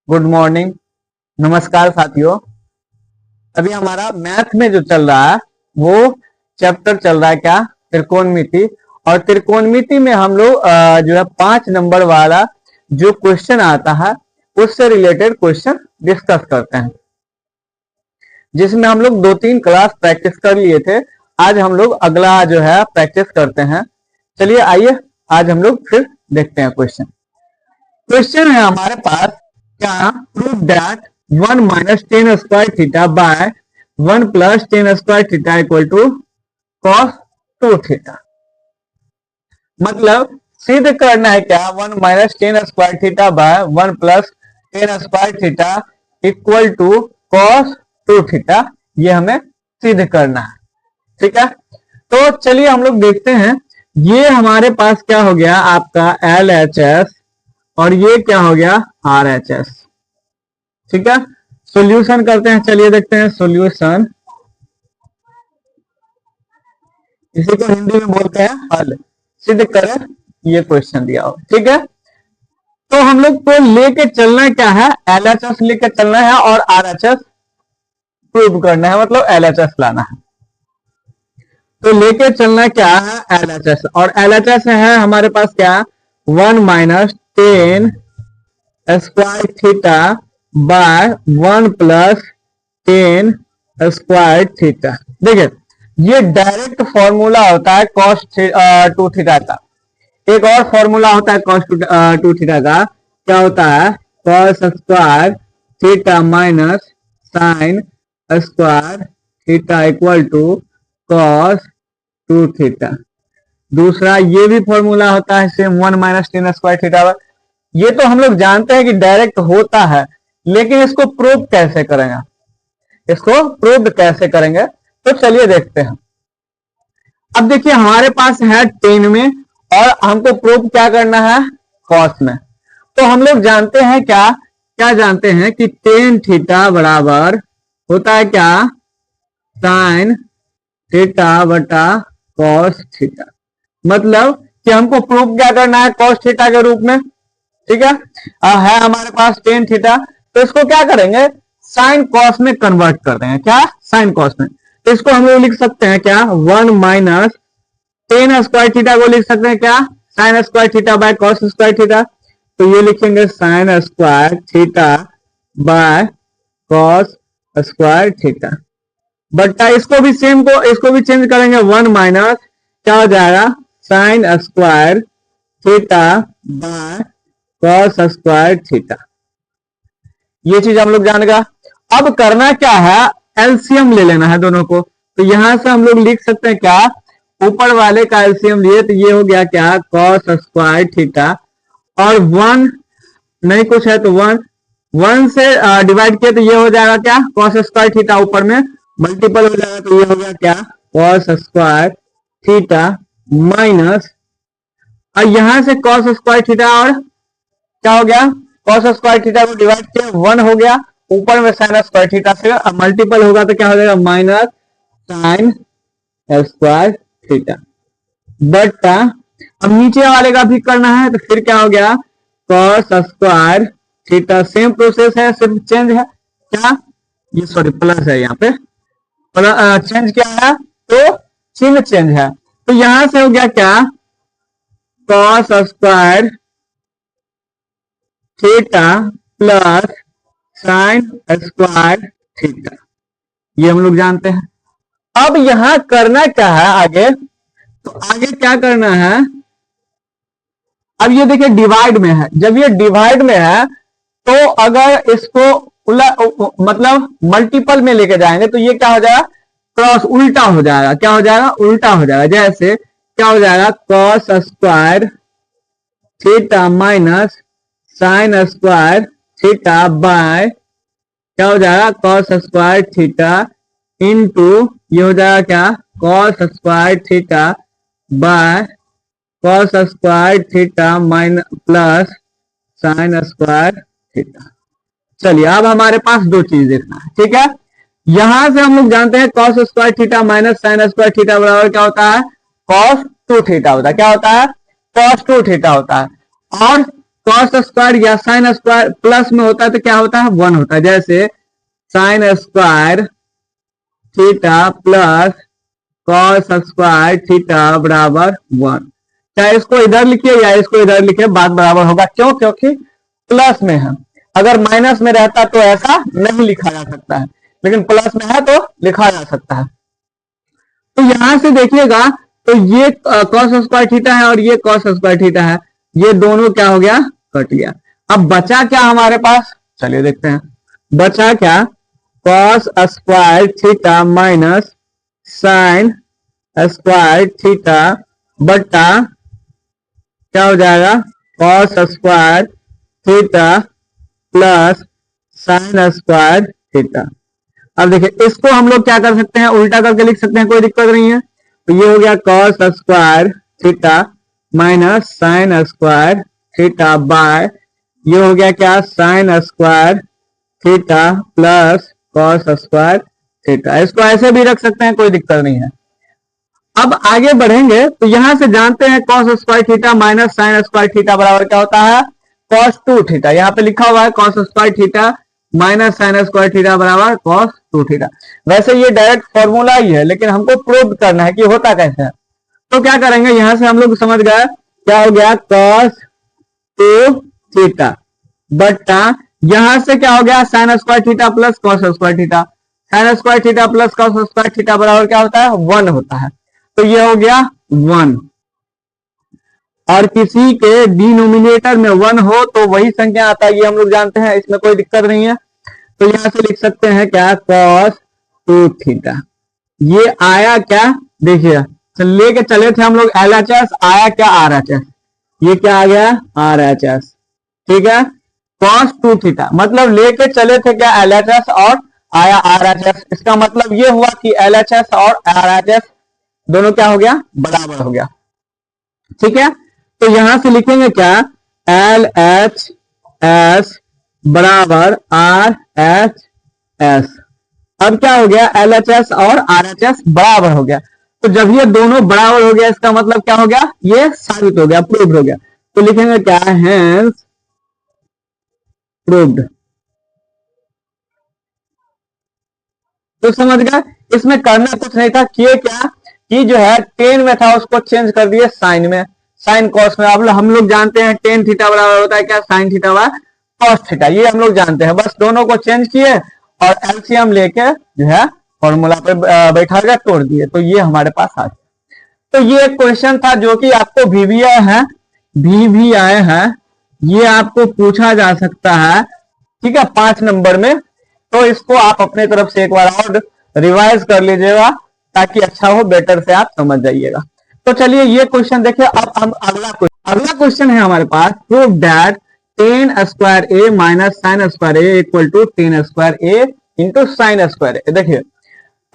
Good morning. नमस्कार साथियों। अभी हमारा मैथ में जो चल रहा है वो चैप्टर चल रहा है क्या, त्रिकोणमिति। और त्रिकोणमिति में हम लोग जो है 5 नंबर वाला जो क्वेश्चन आता है उससे रिलेटेड क्वेश्चन डिस्कस करते हैं, जिसमें हम लोग 2-3 क्लास प्रैक्टिस कर लिए थे। आज हम लोग अगला जो है प्रैक्टिस करते हैं। चलिए आइए आज हम लोग फिर देखते हैं क्वेश्चन। क्वेश्चन है हमारे पास क्या, prove that 1 minus tan square theta by 1 plus tan square theta equal to cos 2 theta. मतलब सिद्ध करना है क्या, 1 minus tan square theta by 1 plus tan square theta equal to cos 2 theta. ये हमें सिद्ध करना है, ठीक है। तो चलिए हम लोग देखते हैं। ये हमारे पास क्या हो गया आपका LHS और ये क्या हो गया RHS, ठीक है। सॉल्यूशन करते हैं, चलिए देखते हैं सॉल्यूशन। इसी को हिंदी में बोलते हैं हल। सिद्ध करें ये क्वेश्चन दिया हो, ठीक है। तो हम लोग को लेके चलना क्या है, LHS लेके चलना है और RHS प्रूव करना है, मतलब LHS लाना है। तो लेके चलना क्या है LHS, और LHS है हमारे पास क्या, 1 minus tan square theta by 1 plus tan square theta. देखिए ये डायरेक्ट फॉर्मूला होता है कॉस 2 थीटा का। एक और फॉर्मूला होता है कॉस 2 थीटा का, क्या होता है, cos square theta minus sine square theta equal to cos 2 theta. दूसरा ये भी फॉर्मूला होता है same, 1 minus tan square theta. ये तो हम लोग जानते हैं कि डायरेक्ट होता है, लेकिन इसको प्रूव कैसे करेंगे, इसको प्रूव कैसे करेंगे, तो चलिए देखते हैं। अब देखिए हमारे पास है 10 में और हमको प्रूव क्या करना है कॉस में। तो हम लोग जानते हैं क्या क्या जानते हैं कि टेन थीटा बराबर होता है क्या, साइन थीटा बटा कॉस थीटा। मतलब कि हमको प्रूव क्या करना है कॉस थीटा के रूप में, ठीक है हमारे पास टेन थीटा। तो इसको क्या करेंगे, साइन कॉस में कन्वर्ट कर देंगे, क्या साइन कॉस में। तो इसको हम लोग लिख सकते हैं क्या, 1 माइनस टेन स्क्वायर थीटा को लिख सकते हैं क्या, sine square theta bye cos square theta. तो ये लिखेंगे sign square theta bye cos square theta बटा इसको भी सेम को इसको भी चेंज करेंगे, 1 माइनस क्या हो जाएगा, sign square theta bye cos square theta. ये चीज हम लोग जान गया। अब करना क्या है, एलसीएम ले लेना है दोनों को। तो यहां से हम लोग लिख सकते हैं क्या, ऊपर वाले का एलसीएम लिए तो ये हो गया क्या, कॉस स्क्वायर थीटा, और 1 नहीं कुछ है तो 1 से डिवाइड किया तो ये हो जाएगा क्या, कॉस स्क्वायर थीटा, ऊपर में मल्टीपल हो जाएगा तो ये हो गया क्या, कॉस स्क्वायर थीटा माइनस, और यहां से कॉस स्क्वायर थीटा और क्या हो गया, कॉस स्क्वायर थीटा को डिवाइड किया 1 हो गया, ऊपर में साइन स्क्वायर थीटा से मल्टीपल होगा तो क्या हो जाएगा, माइनस साइन स्क्वायर थीटा बटा, अब नीचे वाले का भी करना है तो फिर क्या हो गया, cos square theta. Same process है, सिर्फ चेंज है क्या, ये सॉरी प्लस है, यहाँ पे चेंज क्या है, तो चिन्ह चेंज है। तो यहां से हो गया क्या, cos square theta plus sign square theta, ये हम लोग जानते हैं। अब यहां करना क्या है आगे, तो आगे क्या करना है, अब ये देखिए डिवाइड में है, जब ये डिवाइड में है तो अगर इसको मतलब मल्टीपल में लेके जाएंगे तो ये क्या हो जाएगा, क्रॉस उल्टा हो जाएगा, क्या हो जाएगा, उल्टा हो जाएगा। जैसे क्या हो जाएगा, cos square theta minus sine square theta bye क्या हो जाएगा, कॉस स्क्वायर थीटा इंटू ये हो जाएगा क्या, cos square theta bye cos square theta minus plus sign square theta. चलिए अब हमारे पास दो चीज देखना है, ठीक है। यहां से हम लोग जानते हैं cos square theta minus sine square theta बराबर क्या होता है, कॉस 2 थीटा होता है, क्या होता है, कॉस 2 थीटा होता है। और कॉस स्क्वायर या साइन स्क्वायर प्लस में होता है तो क्या होता है, 1 होता है। जैसे sign square theta plus cos square theta बराबर 1। चाहे इसको इधर लिखिए या इसको इधर लिखिए, बात बराबर होगा। क्यों? क्योंकि प्लस में है। अगर माइनस में रहता तो ऐसा नहीं लिखा जा सकता है, लेकिन प्लस में है तो लिखा जा सकता है। तो यहां से देखिएगा तो ये कॉस स्क्वायर थीटा है और ये कॉस स्क्वायर थीटा है, ये दोनों क्या हो गया, कट गया। अब बचा क्या हमारे पास, चलिए देखते हैं बचा क्या, cos square theta minus sine square theta बटा क्या हो जाएगा, cos square theta plus sign square theta. अब देखिए इसको हम लोग क्या कर सकते हैं, उल्टा करके लिख सकते हैं, कोई दिक्कत नहीं है। तो ये हो गया cos square theta minus sine square theta bye ये हो गया क्या, sine square theta plus cos square theta. इसको ऐसे भी रख सकते हैं, कोई दिक्कत नहीं है। अब आगे बढ़ेंगे तो यहां से जानते हैं cos square theta minus sine square theta बराबर क्या होता है, कॉस 2 थीटा। यहाँ पे लिखा हुआ है cos square theta minus sine square theta बराबर कॉस 2 थीटा। वैसे ये डायरेक्ट फॉर्मूला ही है, लेकिन हमको प्रूव करना है कि होता कैसे है। तो क्या करेंगे, यहां से हम लोग समझ गए क्या हो गया, कॉस 2 थीटा बट्टा यहां से क्या हो गया, sine square theta plus cos square theta. Sign square theta plus cos square theta बराबर क्या होता है, 1 होता है। तो ये हो गया 1, और किसी के डिनोमिनेटर में 1 हो तो वही संख्या आता है, ये हम लोग जानते हैं, इसमें कोई दिक्कत नहीं है। तो यहां से लिख सकते हैं क्या, कॉस 2 थीटा। ये आया क्या, देखिए लेके चले थे हम लोग LHS, आया क्या RHS, ये क्या आ गया RHS, ठीक है। कॉस 2 थीटा मतलब लेके चले थे क्या LHS और आया RHS। इसका मतलब ये हुआ कि LHS और RHS दोनों क्या हो गया, बराबर हो गया, ठीक है। तो यहां से लिखेंगे क्या, LHS बराबर RHS। अब क्या हो गया, LHS और RHS बराबर हो गया। तो जब ये दोनों बराबर हो गया इसका मतलब क्या हो गया, ये साबित हो गया, प्रूव्ड हो गया। तो लिखेंगे क्या, हेंस प्रूव्ड। तो समझ गए, इसमें करना कुछ नहीं था, किए क्या कि जो है टेन में था उसको चेंज कर दिए साइन में, साइन कॉस में। अब हम लोग जानते हैं टेन थीटा बराबर होता है क्या, sine theta by cos theta, ये हम लोग जानते हैं। बस दोनों को चेंज किए और एलसीएम लेके जो है फॉर्मूला पे बैठा कर तोड़ दिए, तो ये हमारे पास आ गया। तो ये एक क्वेश्चन था जो कि आपको भी आए हैं, ये आपको पूछा जा सकता है, ठीक है, 5 नंबर में। तो इसको आप अपने तरफ से एक बार और रिवाइज कर लीजिएगा ताकि अच्छा हो, बेटर से आप समझ जाइएगा। तो चलिए ये क्वेश्चन देखिए। अब हम अगला क्वेश्चन है हमारे पास, prove that tan square A minus sine square A equal to tan square A into sine square A. देखिए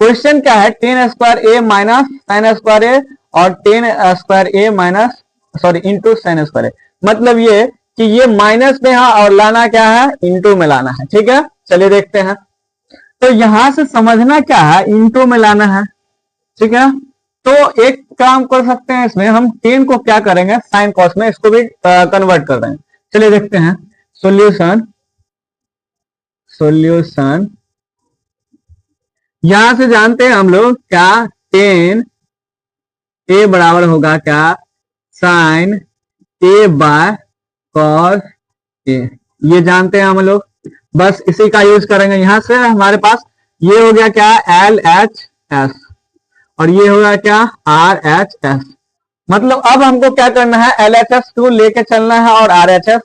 क्वेश्चन क्या है, tan square A minus sine square A और tan square A minus sorry into sine square A. मतलब ये कि ये minus में है और लाना क्या है, इंटू में लाना है, ठीक है। चलिए देखते हैं। तो यहां से समझना क्या है, इंटू में लाना है, ठीक है। तो एक काम कर सकते हैं, इसमें हम टेन को क्या करेंगे, साइन कॉस में इसको भी कन्वर्ट कर देंगे। चलिए देखते हैं सॉल्यूशन। यहां से जानते हैं हम लोग क्या, टेन ए बराबर होगा क्या, साइन ए बाय कॉस ए, ये जानते हैं हम लोग, बस इसी का यूज करेंगे। यहां से हमारे पास ये हो गया क्या, LHS और ये होगा क्या, RHS। मतलब अब हमको क्या करना है, LHS को लेके चलना है और RHS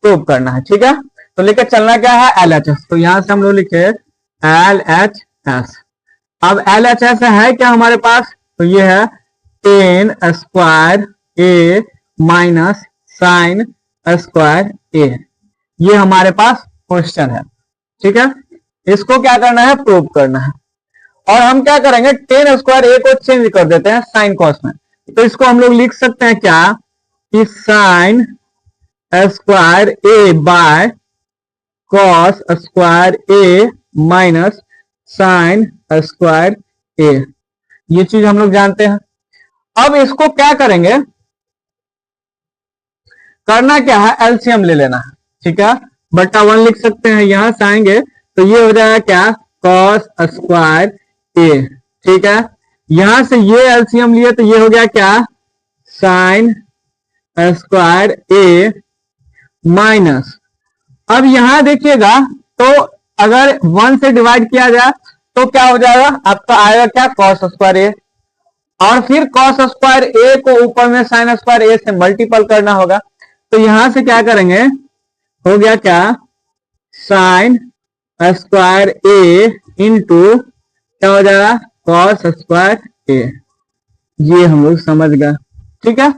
प्रूव करना है, ठीक है। तो लेके चलना क्या है, LHS। तो यहां से हम लोग लिखे LHS। अब LHS है क्या हमारे पास, तो ये है tan square A minus sine square A, ये हमारे पास क्वेश्चन है, ठीक है। इसको क्या करना है, प्रूव करना है। और हम क्या करेंगे, टेन स्क्वायर ए को चेंज कर देते हैं साइन कॉस में। तो इसको हम लोग लिख सकते हैं क्या, कि sine square A by cos square A minus sine square A, ये चीज हम लोग जानते हैं। अब इसको क्या करेंगे, करना क्या है, एलसीएम ले लेना है, ठीक है, बटा 1 लिख सकते हैं, यहां से आएंगे तो ये हो जाएगा क्या, कॉस स्क्वायर ए, ठीक है, यहां से ये एलसीएम लिए तो ये हो गया क्या, साइन स्क्वायर ए माइनस, अब यहां देखिएगा तो अगर 1 से डिवाइड किया जाए तो क्या हो जाएगा, आपका आएगा क्या, कॉस स्क्वायर ए, और फिर कॉस स्क्वायर ए को ऊपर में साइन स्क्वायर ए से मल्टीपल करना होगा, तो यहां से क्या करेंगे, हो गया क्या, साइन स्क्वायर ए इंटू क्या हो जाएगा, कॉस स्क्वायर ए, ये हम लोग समझ गए, ठीक है।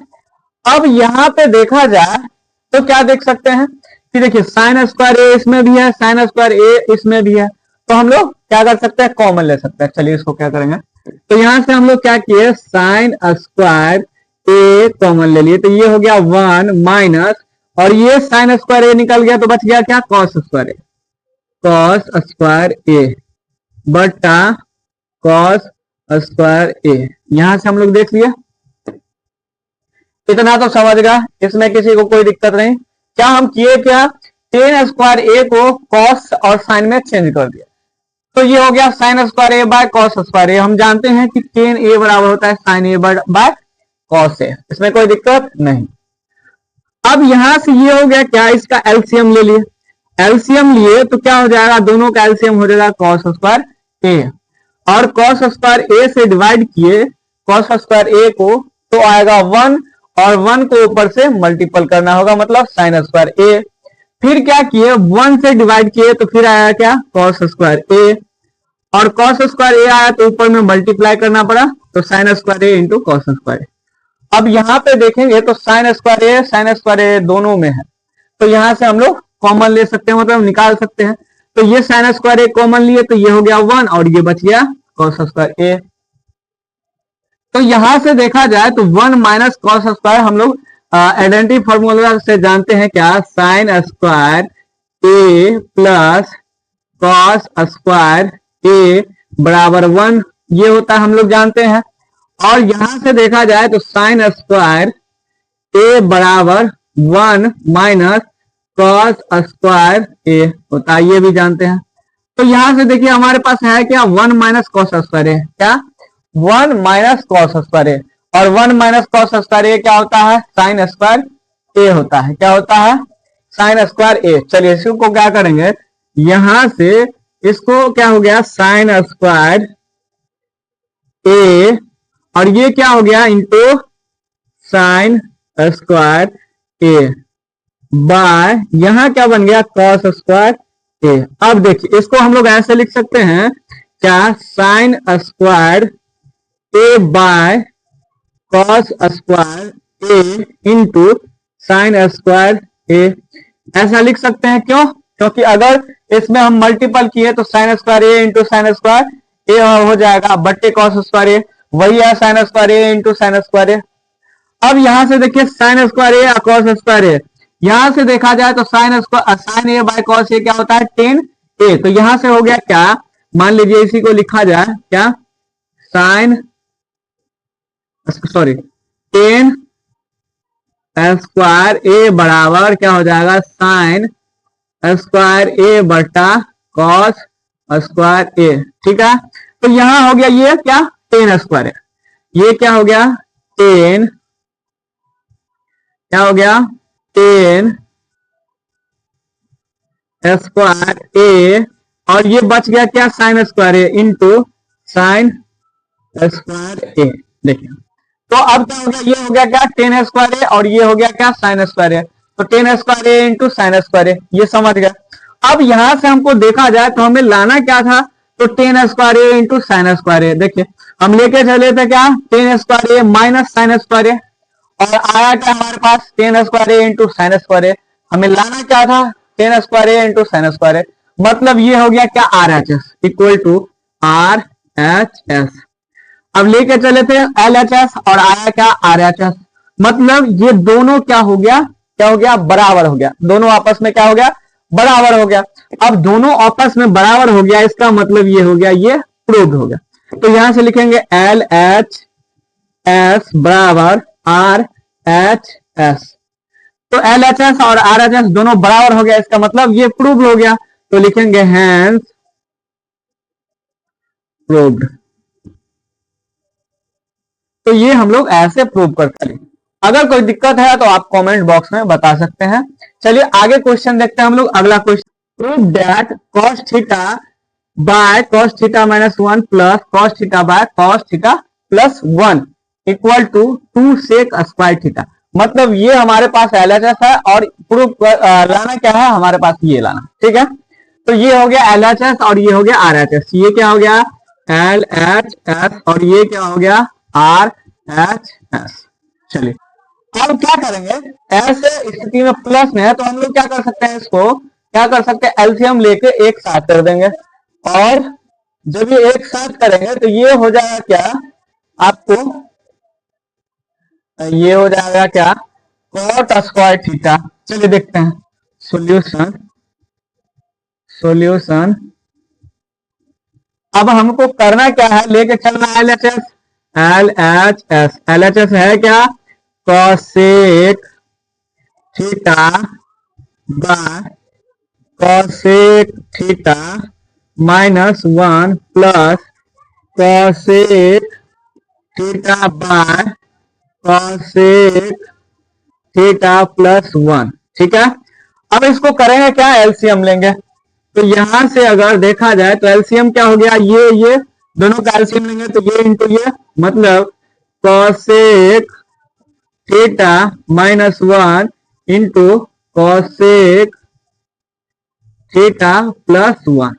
अब यहां पे देखा जाए तो क्या देख सकते हैं कि देखिए साइन स्क्वायर ए इसमें भी है, साइन स्क्वायर ए इसमें भी है, तो हम लोग क्या कर सकते हैं, कॉमन ले सकते हैं, चलिए इसको क्या करेंगे, तो यहां से हम लोग क्या किए, साइन स्क्वायर ए कॉमन ले लिए, तो ये हो गया 1 माइनस, और ये साइन स्क्वायर ए निकल गया तो बच गया क्या, कॉस स्क्वायर ए, कॉस स्क्वायर ए बटा कॉस स्क्वायर ए, यहां से हम लोग देख लिया, इतना तो समझ गया, इसमें किसी को कोई दिक्कत नहीं। क्या हम किए, क्या टेन स्क्वायर ए को कॉस और साइन में चेंज कर दिया, तो ये हो गया sine square A by cos square A, हम जानते हैं कि टेन ए बराबर होता है sine A by cos A, इसमें कोई दिक्कत नहीं। अब यहां से ये हो गया क्या, इसका एलसीएम ले लिए, एलसीएम लिए तो क्या हो जाएगा, दोनों का एलसीएम हो जाएगा कॉस स्क्वायर ए, और कॉस स्क्वायर ए से डिवाइड किए कॉस स्क्वायर ए को तो आएगा 1, और 1 को ऊपर से मल्टीपल करना होगा, मतलब साइन स्क्वायर ए, फिर क्या किए 1 से डिवाइड किए तो फिर आया क्या, कॉस स्क्वायर ए, और कॉस स्क्वायर ए आया तो ऊपर में मल्टीप्लाई करना पड़ा, तो sign square A into cos square ए। अब यहाँ पे देखेंगे तो साइन स्क्वायर ए दोनों में है, तो यहां से हम लोग कॉमन ले सकते हैं, मतलब निकाल सकते हैं, तो ये साइन स्क्वायर ए कॉमन लिए तो ये हो गया 1, और ये बच गया कॉस स्क्वायर ए। तो यहां से देखा जाए तो 1 माइनस कॉस स्क्वायर हम लोग आइडेंटिटी फॉर्मूला से जानते हैं क्या, साइन स्क्वायर ए प्लस कॉस स्क्वायर ए बराबर 1, ये होता है, हम लोग जानते हैं। और यहां से देखा जाए तो साइन स्क्वायर ए बराबर 1 माइनस कॉस स्क्वायर ए होता है, ये भी जानते हैं। तो यहां से देखिए हमारे पास है क्या, 1 माइनस कॉस स्क्वायर ए, क्या 1 माइनस कॉस स्क्वायर ए, और 1 माइनस कॉस स्क्वायर ए क्या होता है, साइन स्क्वायर ए होता है, क्या होता है, साइन स्क्वायर ए। चलिए इसको क्या करेंगे, यहां से इसको क्या हो गया, साइन स्क्वायर ए, और ये क्या हो गया, into sine square A bye यहां क्या बन गया, कॉस स्क्वायर ए। अब देखिए इसको हम लोग ऐसे लिख सकते हैं क्या, sine square A by cos square A into sine square A, ऐसा लिख सकते हैं, क्यों, क्योंकि अगर इसमें हम मल्टीपल किए तो sign square A into sine square ए हो जाएगा बट्टे कॉस स्क्वायर ए, वही है sign square A into sine square ए। अब यहां से देखिए साइन स्क्वायर ए कॉस स्क्वायर ए, यहां से देखा जाए तो साइन ए बाय कॉस ए क्या होता है, टेन ए, तो यहां से हो गया क्या, मान लीजिए इसी को लिखा जाए क्या, साइन सॉरी टेन स्क्वायर ए बराबर क्या हो जाएगा, साइन स्क्वायर ए बटा कॉस स्क्वायर ए, ठीक है। तो यहां हो गया ये क्या, 10 स्क्वायर है, ये क्या हो गया 10, क्या हो गया 10 स्क्वायर ए, और ये बच गया क्या, sine square A into sine square A. देखिए तो अब क्या हो गया, ये हो गया क्या 10 स्क्वायर ए, और ये हो गया क्या साइन स्क्वायर ए, तो 10 square A into sine square A, ये समझ गया। अब यहां से हमको देखा जाए तो हमें लाना क्या था, तो 10 square A into sine square A, देखिए हम लेके चले थे क्या 10 square A minus sine square A, और आया क्या हमारे पास 10 square A into sine square A, हमें लाना क्या था 10 square A into sine square A, मतलब ये हो गया क्या R H S equal to R H S. अब लेके चले थे एल एच एस और आया क्या आर एच एस, मतलब ये दोनों क्या हो गया, क्या हो गया बराबर हो गया, दोनों आपस में क्या हो गया बराबर हो गया। अब दोनों आपस में बराबर हो गया, इसका मतलब ये हो गया ये प्रूव्ड हो गया। तो यहां से लिखेंगे एल एच एस बराबर आर एच एस, तो LHS और RHS दोनों बराबर हो गया, इसका मतलब ये प्रूव हो गया। तो लिखेंगे हैंस प्रूव्ड। तो ये हम लोग ऐसे प्रूव करते हैं। अगर कोई दिक्कत है तो आप कमेंट बॉक्स में बता सकते हैं। चलिए आगे क्वेश्चन देखते हैं हम लोग। अगला question, prove that cos theta by cos theta minus 1 plus cos theta by cos theta plus 1 equal to 2 sec square theta. मतलब ये हमारे पास LHS है और प्रूफ लाना क्या है, हमारे पास ये लाना, ठीक है। तो ये हो गया LHS और ये हो गया RHS। ये क्या हो गया LHS और ये क्या हो गया RHS। चलिए अब क्या करेंगे, ऐसे स्थिति में प्लस में है तो हम लोग क्या कर सकते हैं, इसको क्या कर सकते हैं, एलसीएम लेके एक साथ कर देंगे। और जब ये एक साथ करेंगे तो ये हो जाएगा क्या आपको, ये हो जाएगा क्या cot स्क्वायर थीटा। चलिए देखते हैं सॉल्यूशन। सॉल्यूशन अब हमको करना क्या है, लेके चलना LHS। LHS LHS है क्या cosec theta by cosec theta minus 1 plus cosec theta by cosec theta plus 1, ठीक है। अब इसको करेंगे क्या, एलसीएम लेंगे। तो यहां से अगर देखा जाए तो एलसीएम क्या हो गया, ये दोनों का एलसीएम लेंगे तो ये इंटू ये, मतलब cosec theta minus 1 into cosec theta plus 1।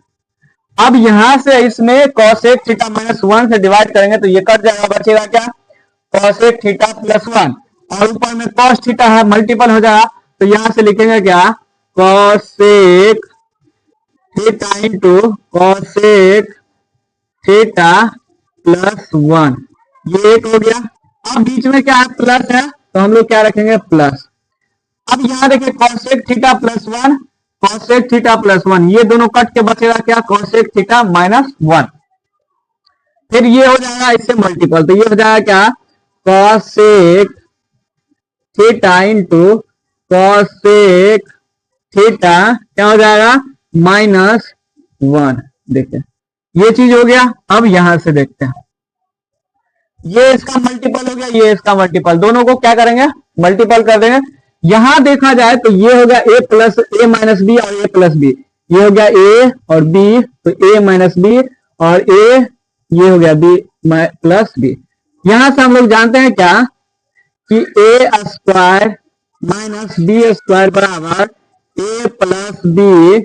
अब यहां से इसमें cosec थीटा माइनस 1 से डिवाइड करेंगे तो ये कट जाएगा, बचेगा क्या cosec थीटा प्लस 1 और ऊपर में cos थीटा है, मल्टीपल हो जाएगा। तो यहां से लिखेंगे क्या cosec theta into cosec theta plus 1, ये एक हो गया। अब बीच में क्या है प्लस है तो हम लोग क्या रखेंगे प्लस। अब यहां देखिए cosec theta plus 1 cosec theta plus 1, ये दोनों कट के बचेगा क्या cosec थीटा माइनस 1। फिर ये हो जाएगा इससे मल्टीपल, तो ये हो जाएगा क्या cosec theta into cosec theta क्या हो जाएगा माइनस 1। देखिए ये चीज हो गया। अब यहां से देखते हैं, ये इसका मल्टीपल हो गया, ये इसका मल्टीपल, दोनों को क्या करेंगे मल्टीपल कर देंगे। यहां देखा जाए तो ये हो गया a plus a minus B और a प्लस बी, ये हो गया a और b, तो a माइनस बी और a, ये हो गया b प्लस बी। यहां से हम लोग जानते हैं क्या कि a square minus B square बराबर a plus B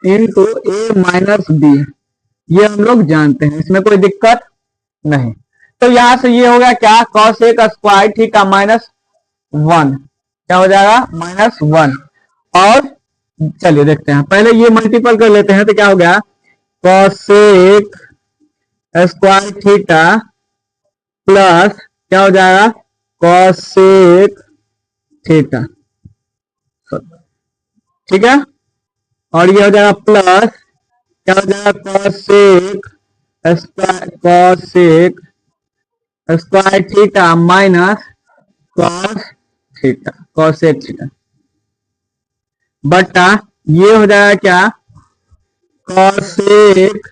into a minus B, ये हम लोग जानते हैं, इसमें कोई दिक्कत नहीं। तो यहां से ये हो गया क्या cosec स्क्वायर थीटा माइनस 1, क्या हो जाएगा माइनस 1। और चलिए देखते हैं, पहले ये मल्टीपल कर लेते हैं तो क्या हो गया cosec स्क्वायर थीटा प्लस क्या हो जाएगा cosec थीटा, ठीक है। और ये हो जाएगा प्लस क्या हो जाएगा cosec square theta minus cos theta cosec theta बटा ये हो जाएगा क्या cosec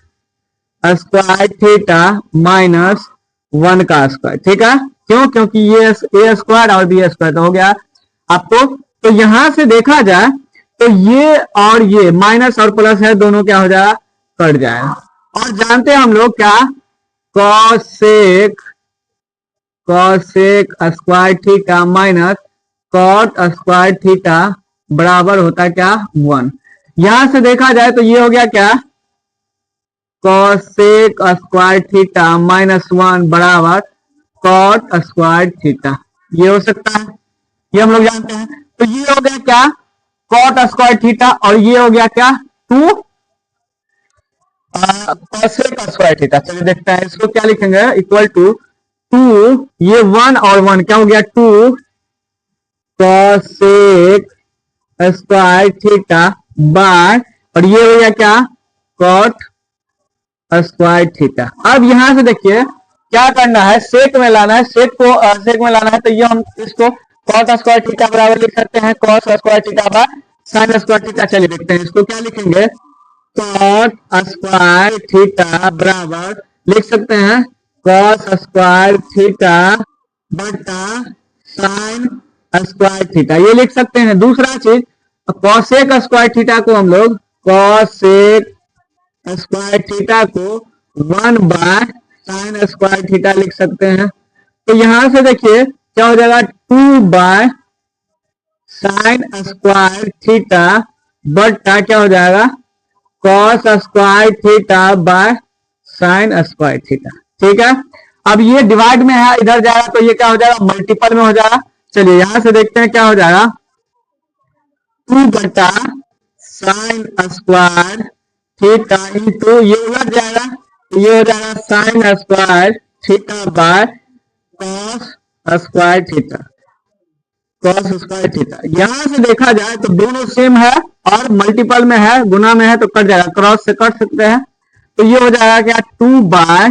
स्क्वायर थीटा माइनस 1 का स्क्वायर, ठीक है। क्यों, क्योंकि ये a स्क्वायर और b स्क्वायर तो हो गया आपको। तो यहां से देखा जाए तो ये और ये माइनस और प्लस है, दोनों क्या हो जाएगा कट जाएगा। और जानते हैं हम लोग क्या cosec square theta minus cot square theta बराबर होता है क्या 1। यहां से देखा जाए तो ये हो गया क्या cosec स्क्वायर थीटा माइनस 1 बराबर cot स्क्वायर थीटा, ये हो सकता है, ये हम लोग जानते हैं। तो ये हो गया क्या cot स्क्वायर थीटा और ये हो गया क्या 2 cosec स्क्वायर थीटा। चलिए देखते हैं इसको क्या लिखेंगे, इक्वल टू 2, ये 1 और 1 क्या हो गया 2 cosec स्क्वायर थीटा बाय, और ये हो गया क्या cot स्क्वायर थीटा। अब यहां से देखिए क्या करना है, सेक में लाना है, सेक में लाना है। तो ये हम इसको कॉस स्क्वायर थीटा बराबर लिख सकते हैं cos square theta by sine square theta. चलिए देखते हैं इसको क्या लिखेंगे। कॉस स्क्वायर थीटा बराबर लिख सकते हैं कॉस स्क्वायर थीटा बटा साइन स्क्वायर थीटा, ये लिख सकते हैं। दूसरा चीज कॉसेक स्क्वायर थीटा को हम लोग कॉसेक स्क्वायर थीटा को 1 बाय साइन स्क्वायर थीटा लिख सकते हैं। तो यहां से देखिए क्या हो जाएगा 2 बाय साइन स्क्वायर थीटा बटा क्या हो जाएगा cos square theta by sine square theta. ठीक है, अब ये डिवाइड में है, इधर जाएगा तो ये क्या हो जाएगा मल्टीपल में हो जाएगा। चलिए यहां से देखते हैं क्या हो जाएगा 2 बटा साइन स्क्वायर थीटा इंटू ये उलट जाएगा, ये हो जाएगा sign square theta bye cos square theta, cos square theta. यहां से देखा जाए तो दोनों सेम है और मल्टीपल में है, गुना में है तो कट जाएगा, क्रॉस से कट सकते हैं। तो ये हो जाएगा क्या 2 बाय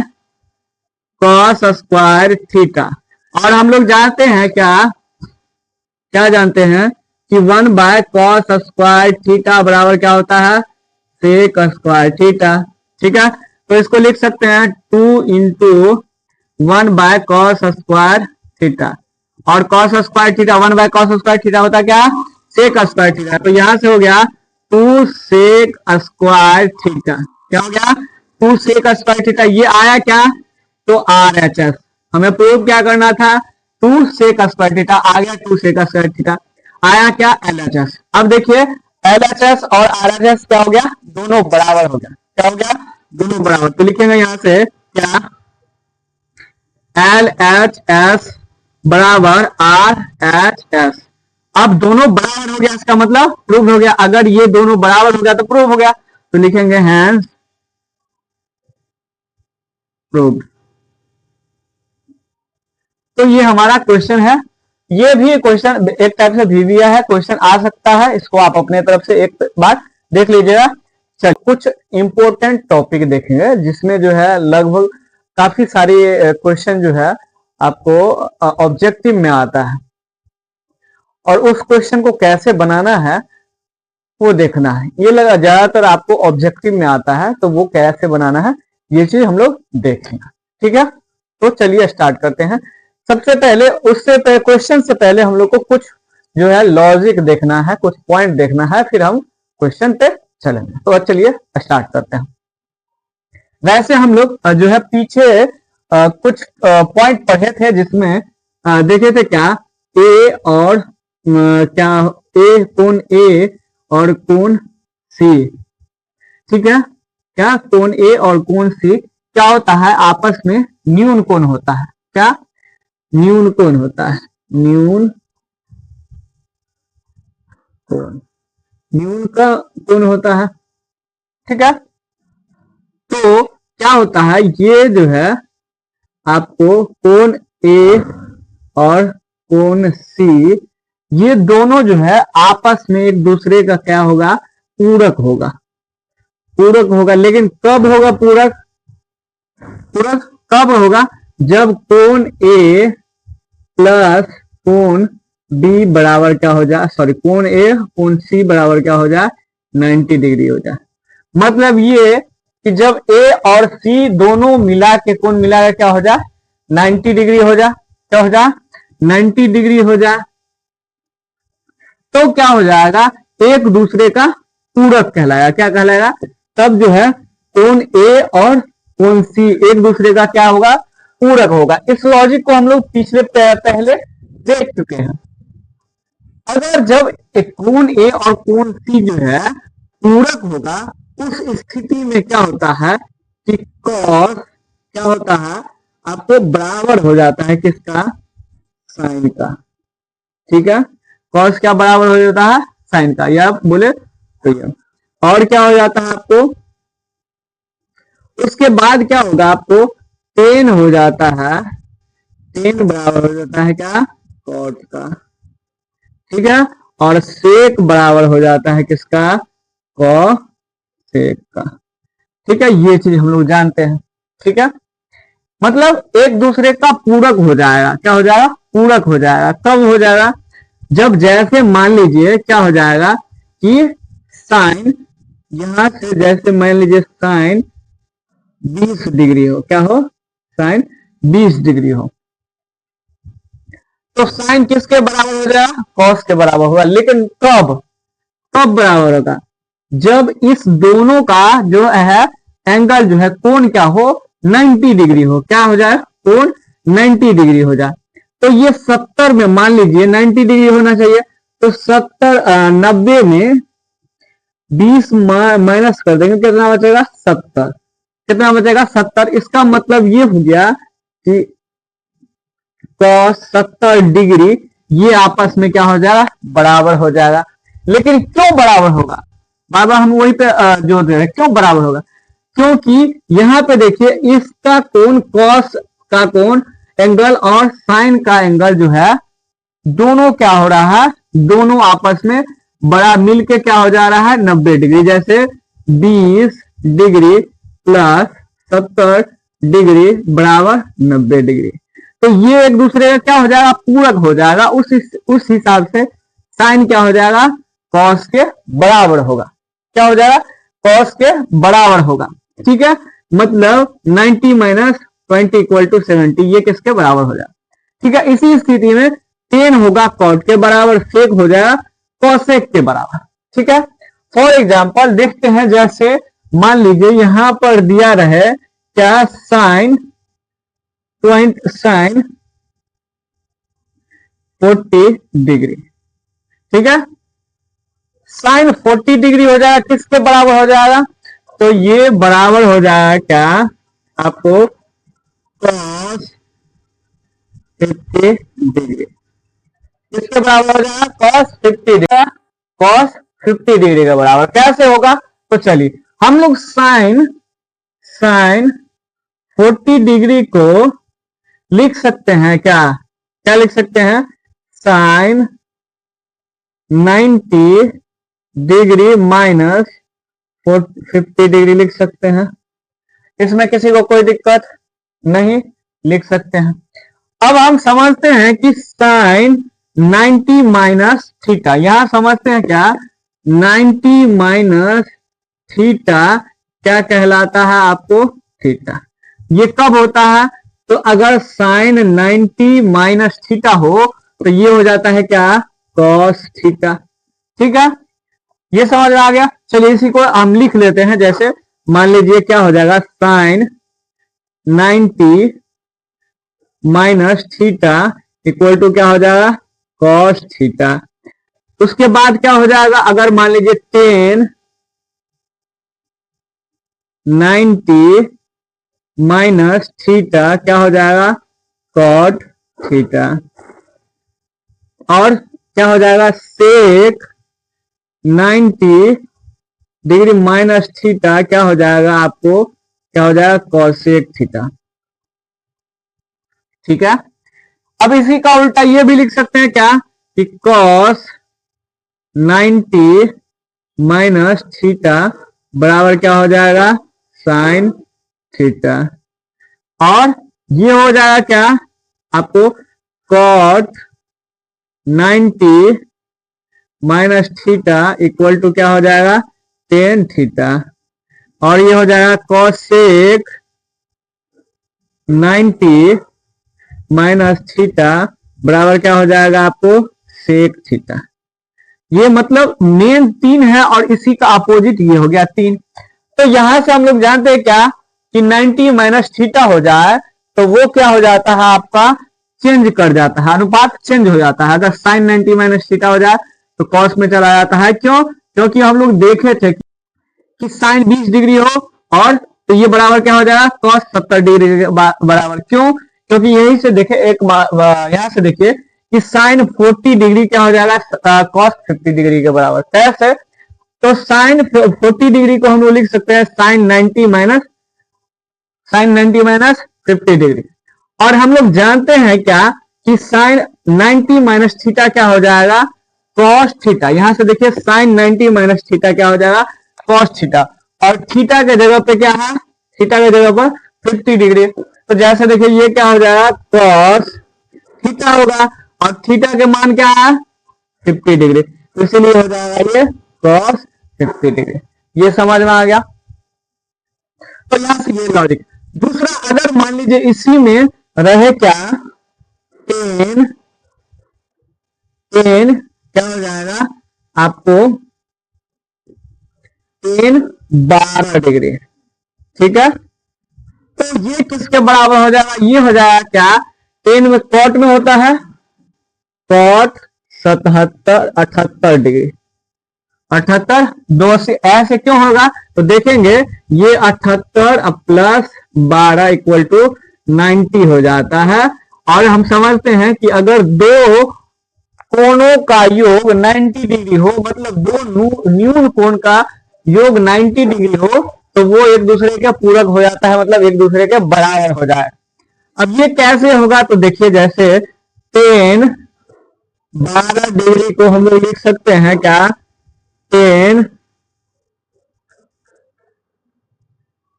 कॉस स्क्वायर थीटा। और हम लोग जानते हैं क्या जानते हैं कि 1 बाय कॉस स्क्वायर थीटा बराबर क्या होता है सेक स्क्वायर थीटा। ठीक है, तो इसको लिख सकते हैं 2 into 1 by cos square theta, और cos square theta 1 by cos square theta होता क्या सेक स्क्वायर थीटा। तो यहां से हो गया 2 सेक स्क्वायर थीटा, क्या हो गया 2 सेक स्क्वायर थीटा। ये आया क्या तो RHS, हमें प्रूव क्या करना था 2 सेक स्क्वायर थीटा, आ गया 2 सेक स्क्वायर थीटा। आया क्या LHS। अब देखिए LHS और RHS क्या हो गया दोनों बराबर हो गया, क्या हो गया दोनों बराबर। तो लिखेंगे यहां से क्या LHS बराबर RHS। अब दोनों बराबर हो गया, इसका मतलब प्रूव हो गया। अगर ये दोनों बराबर हो गया तो प्रूव हो गया, तो लिखेंगे हैंस प्रूव्ड। तो ये हमारा क्वेश्चन है। ये भी क्वेश्चन एक टाइप से VBA है, क्वेश्चन आ सकता है, इसको आप अपने तरफ से एक बार देख लीजिएगा। चल कुछ इंपॉर्टेंट टॉपिक देखेंगे जिसमें जो है लगभग काफी सारी क्वेश्चन जो है आपको ऑब्जेक्टिव में आता है, और उस क्वेश्चन को कैसे बनाना है वो देखना है। ये लगा ज्यादातर आपको ऑब्जेक्टिव में आता है, तो वो कैसे बनाना है ये चीज हम लोग देखेंगे। ठीक है, तो चलिए स्टार्ट करते हैं। सबसे पहले उससे पहले क्वेश्चन से पहले हम लोग को कुछ जो है लॉजिक देखना है, कुछ पॉइंट देखना है, फिर हम क्वेश्चन पे चलेंगे। तो चलिए स्टार्ट करते हैं। वैसे हम लोग जो है पीछे कुछ पॉइंट पढ़े थे जिसमें देखे थे क्या ए और क्या ए कोण ए और कोण सी। ठीक है, क्या कोण ए और कोण सी क्या होता है आपस में न्यून कोण होता है, क्या न्यून कोण होता है, न्यून कोण, न्यून का कोण होता है। ठीक है, तो क्या होता है ये जो है आपको कोण ए और कोण सी ये दोनों जो है आपस में एक दूसरे का क्या होगा पूरक होगा, पूरक होगा। लेकिन कब होगा पूरक, पूरक कब होगा जब कोण ए प्लस कोण बी बराबर क्या हो जाए, सॉरी कोण ए कोण सी बराबर क्या हो जाए 90 डिग्री हो जाए। मतलब ये कि जब ए और सी दोनों मिला के कोण मिला के क्या हो जाए 90 डिग्री हो जाए, क्या हो जाए 90 डिग्री हो जाए, तो क्या हो जाएगा एक दूसरे का पूरक कहलाएगा। क्या कहलाएगा, तब जो है कोण ए और कोण सी एक दूसरे का क्या होगा पूरक होगा। इस लॉजिक को हम लोग पिछले पहले देख चुके हैं। अगर जब एक कोण ए और कोण सी जो है पूरक होगा उस स्थिति में क्या होता है कि कॉस क्या होता है आपको बराबर हो जाता है किसका साइन का। ठीक है, कॉस क्या बराबर हो जाता है साइन का, या आप बोले तो ये और क्या हो जाता है आपको, उसके बाद क्या होगा आपको टेन हो जाता है, टेन बराबर हो जाता है क्या कॉट का। ठीक है, और सेक बराबर हो जाता है किसका कॉसेक का। ठीक है, ये चीज हम लोग जानते हैं। ठीक है, मतलब एक दूसरे का पूरक हो जाएगा, क्या हो जाएगा पूरक हो जाएगा। कब हो जाएगा जब जैसे मान लीजिए क्या हो जाएगा कि साइन यहां से जैसे मान लीजिए साइन 20 डिग्री हो, क्या हो, साइन 20 डिग्री हो, तो साइन किसके बराबर हो जाएगा, कॉस के बराबर होगा। लेकिन कब, कब बराबर होगा, जब इस दोनों का जो है एंगल जो है कोण क्या हो, 90 डिग्री हो, क्या हो जाए, कोण 90 डिग्री हो जाए। तो ये 70 में मान लीजिए 90 डिग्री होना चाहिए, तो 90 में 20 माइनस कर देंगे, कितना बचेगा, 70, कितना बचेगा, 70। इसका मतलब ये हो गया कि cos 70 डिग्री ये आपस में क्या हो जाएगा, बराबर हो जाएगा। लेकिन क्यों बराबर होगा, बार बार हम वही पे जोर दे रहे हैं, क्यों बराबर होगा, क्योंकि यहां पे देखिए इसका कोण, cos का कोण एंगल और साइन का एंगल जो है दोनों क्या हो रहा है, दोनों आपस में बड़ा मिलके क्या हो जा रहा है, 90 डिग्री। जैसे 20 डिग्री प्लस 70 डिग्री बराबर 90 डिग्री, तो ये एक दूसरे का क्या हो जाएगा, पूरक हो जाएगा। उस हिसाब से साइन क्या हो जाएगा, कॉस के बराबर होगा, क्या हो जाएगा, कॉस के बराबर होगा। ठीक है, मतलब 90 माइनस 20 इक्वल टू 70, ये किसके बराबर हो जाएगा। ठीक है, इसी स्थिति में टेन होगा कॉट के बराबर, सेक हो जाएगा कॉसेक के बराबर। ठीक है, फॉर एग्जाम्पल देखते हैं, जैसे मान लीजिए यहां पर दिया रहे क्या, साइन 40 डिग्री। ठीक है, साइन 40 डिग्री हो जाएगा, किसके बराबर हो जाएगा, तो ये बराबर हो जाएगा क्या आपको, cos 50 डिग्री, किसके बराबर हो जाएगा, cos 50 डिग्री, cos 50 डिग्री के बराबर। कैसे होगा, तो चलिए हम लोग साइन 40 डिग्री को लिख सकते हैं, क्या क्या लिख सकते हैं, साइन 90 डिग्री माइनस 50 डिग्री लिख सकते हैं। इसमें किसी को कोई दिक्कत नहीं, लिख सकते हैं। अब हम समझते हैं कि साइन 90 माइनस थीटा, यहां समझते हैं क्या, 90 माइनस थीटा क्या कहलाता है आपको, थीटा। ये कब होता है, तो अगर साइन 90 माइनस थीटा हो तो ये हो जाता है क्या, कॉस थीटा। ठीक है, ये समझ में आ गया। चलिए इसी को हम लिख लेते हैं, जैसे मान लीजिए क्या हो जाएगा, sine 90 minus theta equal to क्या हो जाएगा, कॉस थीटा। उसके बाद क्या हो जाएगा, अगर मान लीजिए टेन 90 माइनस थीटा क्या हो जाएगा, कॉट थीटा। और क्या हो जाएगा, सेक 90 डिग्री माइनस थीटा क्या हो जाएगा आपको, क्या हो जाएगा, कॉसेक थीटा। ठीक है, अब इसी का उल्टा ये भी लिख सकते हैं क्या, कि कॉस 90 माइनस थीटा बराबर क्या हो जाएगा, साइन थीटा। और ये हो जाएगा क्या आपको, cot 90 minus theta equal to क्या हो जाएगा, टेन थीटा। और ये हो जाएगा कॉसेक 90 माइनस थीटा बराबर क्या हो जाएगा आपको, सेक थीटा। ये मतलब मेन 3 है और इसी का अपोजिट ये हो गया 3। तो यहां से हम लोग जानते हैं क्या, कि 90 माइनस थीटा हो जाए तो वो क्या हो जाता है आपका, चेंज कर जाता है, अनुपात चेंज हो जाता है। अगर साइन 90 माइनस थीटा हो जाए तो कॉस में चला जाता है। क्यों, क्योंकि हम लोग देखे थे कि साइन 20 डिग्री हो, और तो ये बराबर क्या हो जाएगा, कॉस 70 डिग्री के बराबर। क्यों, क्योंकि यही से देखे, एक यहां से देखिए कि साइन 40 डिग्री क्या हो जाएगा, कॉस 50 डिग्री के बराबर। कैसे, तो साइन 40 डिग्री को हम लोग लिख सकते हैं साइन 90 माइनस 50 डिग्री। और हम लोग जानते हैं क्या, कि साइन 90 माइनस थीटा क्या हो जाएगा, कॉस थीटा। यहां से देखिए साइन 90 माइनस थीटा क्या हो जाएगा, कॉस थीटा। और थीटा के जगह पे क्या है, थीटा के जगह पर 50 डिग्री। तो जैसे देखिए ये क्या हो जाएगा, कॉस थीटा होगा, और थीटा के मान क्या है, 50 डिग्री, तो इसीलिए हो जाएगा ये cos 50 डिग्री। ये समझ में आ गया। तो यहां से ये लॉजिक। दूसरा, अगर मान लीजिए इसी में रहे क्या, टेन टेन क्या हो जाएगा आपको, टेन 12 डिग्री, ठीक है। तो ये किसके बराबर हो जाएगा, ये हो जाएगा क्या, टेन में कॉट में होता है कॉट 77 78 डिग्री, 78 दो से ऐसे क्यों होगा, तो देखेंगे ये 78 प्लस 12 इक्वल टू 90 हो जाता है। और हम समझते हैं कि अगर दो कोणों का योग 90 डिग्री हो, मतलब दो न्यून कोण का योग 90 डिग्री हो, तो वो एक दूसरे के पूरक हो जाता है, मतलब एक दूसरे के बराबर हो जाए। अब ये कैसे होगा, तो देखिए जैसे टेन 12 डिग्री को हम लोग लिख सकते हैं क्या, टेन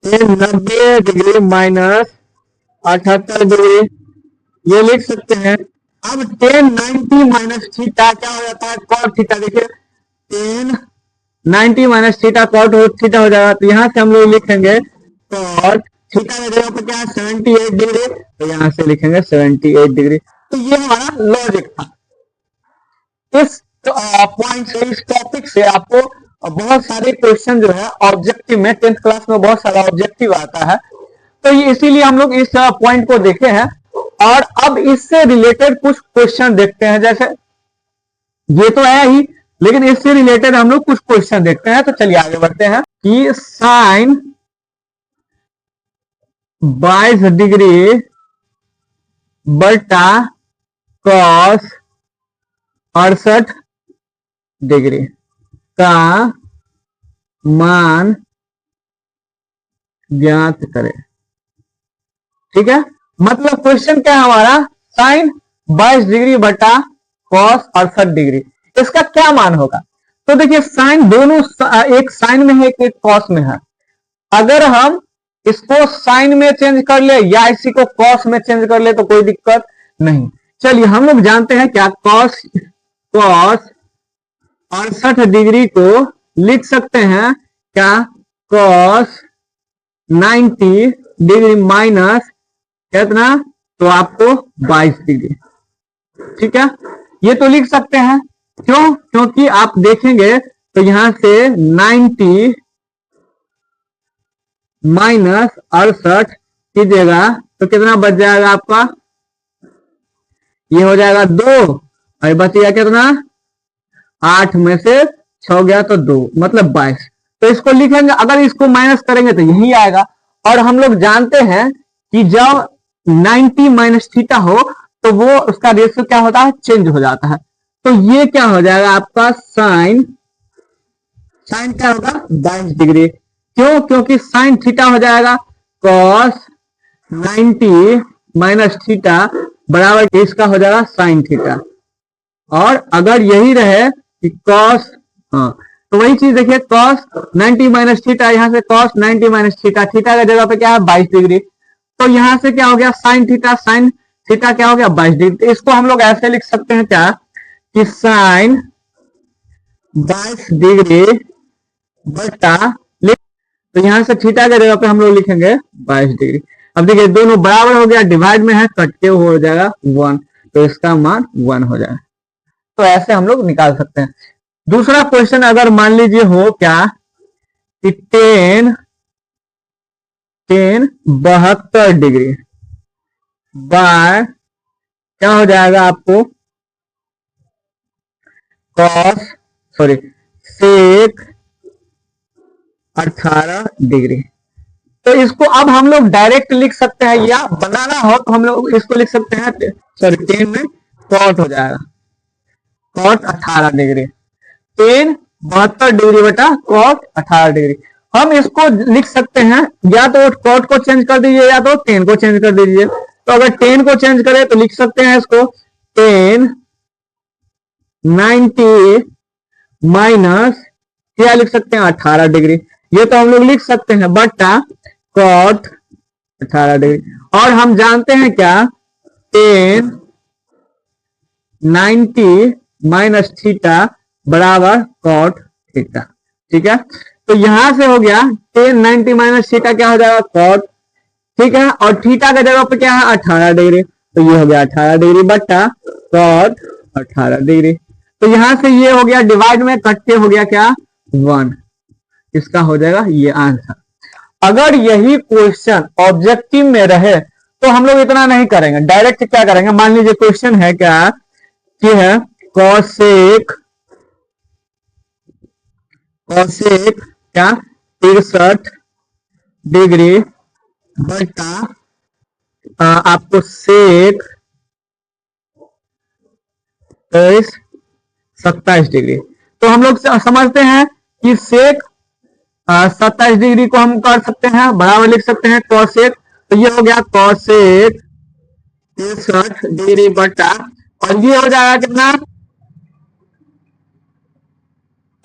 90 डिग्री माइनस 78 डिग्री, ये लिख सकते हैं। अब टेन 90 माइनस थीटा क्या हो जाता है, कॉट थीटा। देखिए tan 90 minus theta cot theta हो जाएगा, तो यहां से हम लोग लिखेंगे कॉट थीटा की जगह पर क्या है 78 डिग्री, तो यहां से लिखेंगे 78 डिग्री। तो ये हमारा लॉजिक था। इस पॉइंट से, इस टॉपिक से आपको बहुत सारे क्वेश्चन जो है ऑब्जेक्टिव में, 10th क्लास में बहुत सारा ऑब्जेक्टिव आता है, तो ये इसीलिए हम लोग इस पॉइंट को देखे हैं। और अब इससे रिलेटेड कुछ क्वेश्चन देखते हैं, जैसे ये तो है ही, लेकिन इससे रिलेटेड हम लोग कुछ क्वेश्चन देखते हैं। तो चलिए आगे बढ़ते हैं कि साइन 22 डिग्री बटा कॉस 68 डिग्री का मान ज्ञात करें। ठीक है, मतलब क्वेश्चन क्या है हमारा, साइन 22 डिग्री बटा कॉस 68 डिग्री, इसका क्या मान होगा। तो देखिए साइन दोनों, एक साइन में है एक कॉस में है। अगर हम इसको साइन में चेंज कर ले या इसी को कॉस में चेंज कर ले तो कोई दिक्कत नहीं। चलिए हम लोग जानते हैं क्या, कॉस 68 डिग्री को लिख सकते हैं क्या, कॉस 90 डिग्री माइनस कितना, तो आपको 22 डिग्री। ठीक है, ये तो लिख सकते हैं। क्यों, क्योंकि आप देखेंगे तो यहां से 90 माइनस 68 कीजिएगा तो कितना बच जाएगा आपका, ये हो जाएगा 2, और बचेगा कितना, 8 में से 6 गया तो 2, मतलब 22। तो इसको लिखेंगे, अगर इसको माइनस करेंगे तो यही आएगा। और हम लोग जानते हैं कि जब 90 माइनस थीटा हो तो वो उसका रेशियो क्या होता है, चेंज हो जाता है। तो ये क्या हो जाएगा आपका, साइन क्या होगा 22 डिग्री। क्यों, क्योंकि साइन थीटा हो जाएगा कॉस 90 माइनस थीटा बराबर इसका हो जाएगा साइन थीटा। और अगर यही रहे कि कॉस, हाँ तो वही चीज देखिए, कॉस 90 माइनस थीटा, यहां से कॉस 90 माइनस थीटा, थीटा की जगह पे क्या है 22 डिग्री, तो यहां से क्या हो गया साइन थीटा क्या हो गया 22 डिग्री। तो इसको हम लोग ऐसे लिख सकते हैं क्या, कि साइन 22 डिग्री बटा, तो यहां से थीटा के जगह पे हम लोग लिखेंगे 22 डिग्री। अब देखिए दोनों बराबर हो गया, डिवाइड में है, कट के हो जाएगा 1, तो इसका मान 1 हो जाएगा। तो ऐसे हम लोग निकाल सकते हैं। दूसरा क्वेश्चन अगर मान लीजिए हो क्या, कि 10 72 डिग्री बाय क्या हो जाएगा आपको, कॉस सेक 18 डिग्री। तो इसको अब हम लोग डायरेक्ट लिख सकते हैं, या बनाना हो तो हम लोग इसको लिख सकते हैं, 10 में कॉट हो जाएगा कॉट 18 डिग्री, 10 72 डिग्री बटा कॉट 18 डिग्री। हम इसको लिख सकते हैं, या तो कॉट को चेंज कर दीजिए या तो 10 को चेंज कर दीजिए। तो अगर 10 को चेंज करें तो लिख सकते हैं इसको 10 90 माइनस क्या लिख सकते हैं 18 डिग्री, ये तो हम लोग लिख सकते हैं, बटा कॉट 18 डिग्री। और हम जानते हैं क्या, 10 90 माइनस थीटा बराबर कॉट थीटा। ठीक है, तो यहां से हो गया टेन 90 माइनस थीटा क्या हो जाएगा कॉट। ठीक है, और थीटा का जगह पे क्या है 18 डिग्री, तो ये हो गया 18 डिग्री बट्टा कॉट 18 डिग्री। तो यहां से ये हो गया डिवाइड में कट के हो गया क्या 1, इसका हो जाएगा ये आंसर। अगर यही क्वेश्चन ऑब्जेक्टिव में रहे तो हम लोग इतना नहीं करेंगे, डायरेक्ट क्या करेंगे, मान लीजिए क्वेश्चन है क्या कि है कॉसेक क्या 63 डिग्री बटा आपको सेक 27 डिग्री। तो हम लोग समझते हैं कि सेक 27 डिग्री को हम कर सकते हैं बराबर लिख सकते हैं कॉसेक, तो ये हो गया कॉसेक 63 डिग्री बटा, और ये हो जाएगा कितना,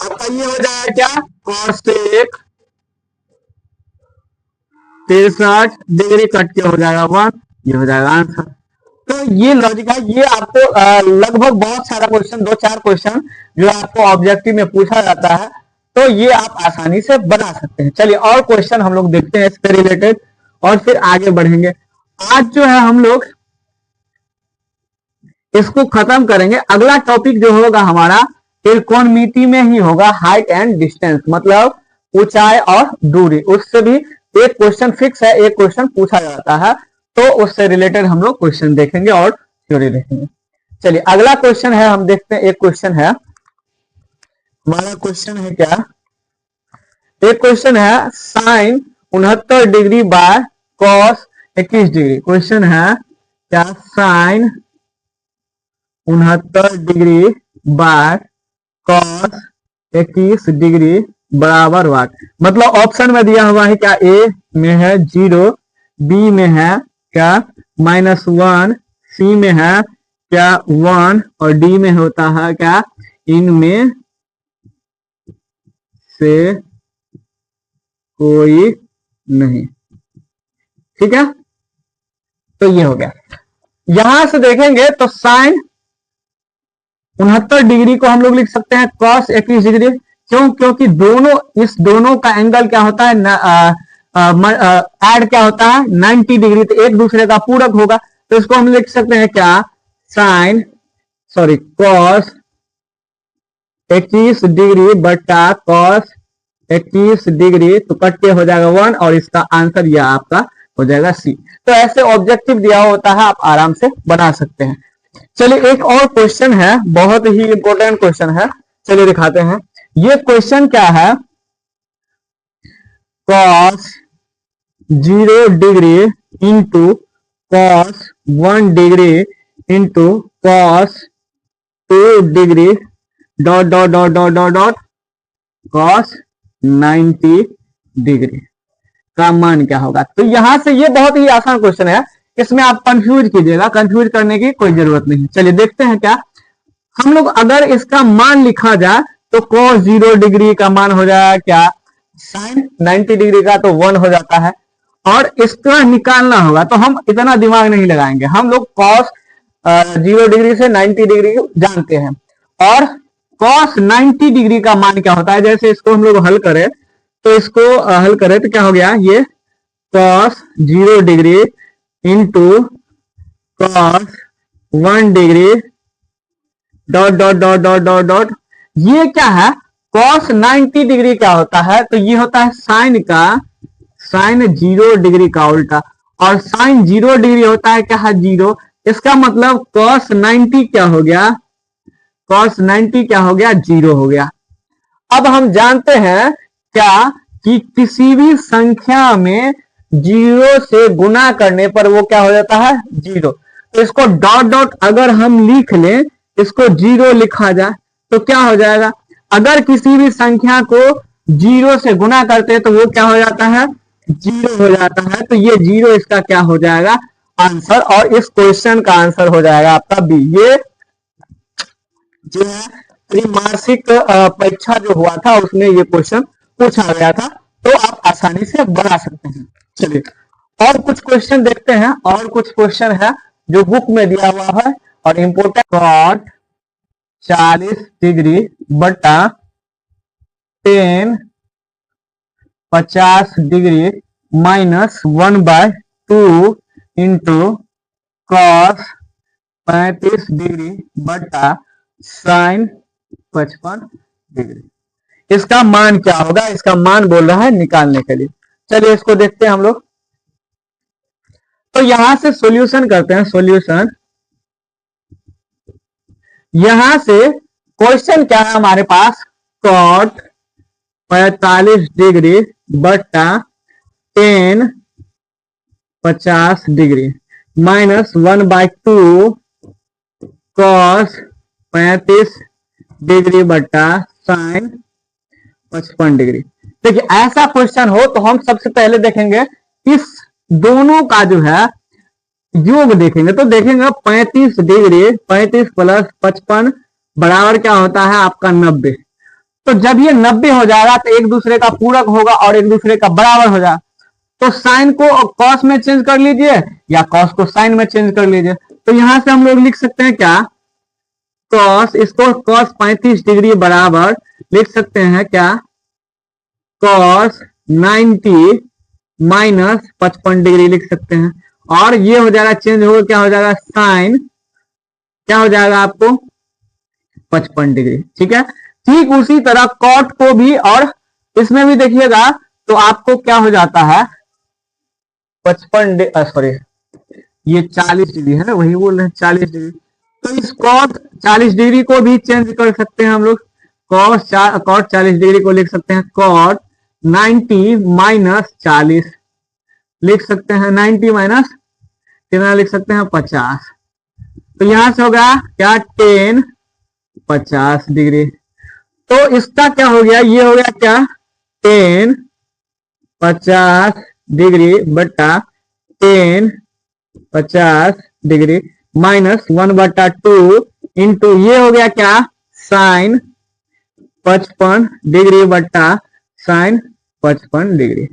आपका ये हो जाएगा क्या कॉसेक 63 डिग्री कट के हो जाएगा 1, ये हो जाएगा आंसर। तो ये लॉजिक है, ये आपको लगभग बहुत सारा क्वेश्चन 2-4 क्वेश्चन जो आपको ऑब्जेक्टिव में पूछा जाता है, तो ये आप आसानी से बना सकते हैं। चलिए और क्वेश्चन हम लोग देखते हैं इससे रिलेटेड और फिर आगे बढ़ेंगे। आज जो है हम लोग इसको खत्म करेंगे। अगला टॉपिक जो होगा हमारा त्रिकोणमिति में ही होगा, हाइट एंड डिस्टेंस, मतलब ऊंचाई और दूरी। उससे भी एक क्वेश्चन फिक्स है, एक क्वेश्चन पूछा जाता है, तो उससे रिलेटेड हम लोग क्वेश्चन देखेंगे और थ्योरी देखेंगे। चलिए अगला क्वेश्चन है, हम देखते हैं। एक क्वेश्चन है हमारा, क्वेश्चन है क्या, एक क्वेश्चन है sine 69 degree by cos 21 degree. Question है क्या sine 69 degree by cos 21 degree बराबर वाट। मतलब ऑप्शन में दिया हुआ है क्या, ए में है 0, बी में है क्या -1, सी में है क्या 1, और डी में होता है क्या इनमें से कोई नहीं। ठीक है, तो ये हो गया। यहां से देखेंगे तो साइन 69 डिग्री को हम लोग लिख सकते हैं कॉस 21 डिग्री। क्यों, क्योंकि दोनों, इस दोनों का एंगल क्या होता है ऐड क्या होता है 90 डिग्री, तो एक दूसरे का पूरक होगा, तो इसको हम लिख सकते हैं क्या कॉस 21 डिग्री बटा कॉस 21 डिग्री, तो कट के हो जाएगा 1, और इसका आंसर यह आपका हो जाएगा सी। तो ऐसे ऑब्जेक्टिव दिया होता है, आप आराम से बना सकते हैं। चलिए एक और क्वेश्चन है, बहुत ही इंपॉर्टेंट क्वेश्चन है, चलिए दिखाते हैं। ये क्वेश्चन क्या है, cos 0 degree into cos 1 degree into cos 2 degree dot dot dot dot dot dot cos 90 degree का मान क्या होगा। तो यहां से ये बहुत ही आसान क्वेश्चन है, इसमें आप कंफ्यूज कीजिएगा, कंफ्यूज करने की कोई जरूरत नहीं। चलिए देखते हैं क्या हम लोग, अगर इसका मान लिखा जाए तो cos 0 डिग्री का मान हो जाएगा क्या sin 90 डिग्री का, तो 1 हो जाता है, और इसका निकालना होगा, तो हम इतना दिमाग नहीं लगाएंगे, हम लोग cos 0 डिग्री से 90 डिग्री जानते हैं, और cos 90 डिग्री का मान क्या होता है। जैसे इसको हम लोग हल करें, तो इसको हल करें तो क्या हो गया, ये cos 0 degree into cos 1 degree dot dot dot dot dot dot, ये क्या है cos 90 डिग्री क्या होता है, तो ये होता है साइन का, साइन 0 डिग्री का उल्टा, और साइन 0 डिग्री होता है क्या है 0। इसका मतलब cos 90 क्या हो गया, cos 90 क्या हो गया 0 हो गया। अब हम जानते हैं क्या कि किसी भी संख्या में 0 से गुना करने पर वो क्या हो जाता है 0। तो इसको डॉट डॉट अगर हम लिख लें, इसको 0 लिखा जाए तो क्या हो जाएगा, अगर किसी भी संख्या को 0 से गुना करते हैं तो वो क्या हो जाता है 0 हो जाता है। तो ये 0 इसका क्या हो जाएगा आंसर, और इस क्वेश्चन का आंसर हो जाएगा आपका बी। ये जो है त्रिमासिक परीक्षा जो हुआ था उसमें ये क्वेश्चन पूछा गया था, तो आप आसानी से बना सकते हैं। चलिए और कुछ क्वेश्चन देखते हैं, और कुछ क्वेश्चन है जो बुक में दिया हुआ है और इम्पोर्टेंट। कॉट 40 डिग्री बटा 10 50 degree minus 1/2 into cos 35 degree बटा साइन 55 डिग्री। इसका मान क्या होगा? इसका मान बोल रहा है निकालने के लिए। चलिए इसको देखते हैं हम लोग। तो यहां से सॉल्यूशन करते हैं। सॉल्यूशन यहां से क्वेश्चन क्या है हमारे पास? कॉट 45 डिग्री बटा 10 50 डिग्री माइनस 1/2 कॉस 35 डिग्री बटा साइन 55 डिग्री। देखिए ऐसा क्वेश्चन हो तो हम सबसे पहले देखेंगे इस दोनों का जो है योग देखेंगे। तो देखेंगे 35 डिग्री 35 प्लस 55 बराबर क्या होता है आपका 90। तो जब ये 90 हो जाएगा तो एक दूसरे का पूरक होगा और एक दूसरे का बराबर हो जाएगा। तो साइन को कॉस में चेंज कर लीजिए या कॉस को साइन में चेंज कर लीजिए। तो यहां से हम लोग लिख सकते हैं क्या? कॉस, इसको कॉस 35 डिग्री बराबर लिख सकते हैं क्या? कॉस 90 माइनस 55 डिग्री लिख सकते हैं। और ये हो जाएगा चेंज होगा, क्या हो जाएगा? साइन क्या हो जाएगा आपको? 55 डिग्री। ठीक है। ठीक उसी तरह कॉट को भी और इसमें भी देखिएगा तो आपको क्या हो जाता है? 55 सॉरी ये 40 डिग्री है ना, वही बोल रहे हैं 40 डिग्री। तो इस कॉट 40 डिग्री को भी चेंज कर सकते हैं हम लोग। कॉट 40 डिग्री को लिख सकते हैं कॉट 90 माइनस 40 लिख सकते हैं। 90 माइनस कितना लिख सकते हैं? 50। तो यहां से होगा क्या? 10 50 डिग्री। तो इसका क्या हो गया? ये हो गया क्या? 10 50 डिग्री बटा 10 50 डिग्री माइनस 1/2 इंटू ये हो गया क्या? साइन 55 डिग्री बटा साइन 55 डिग्री।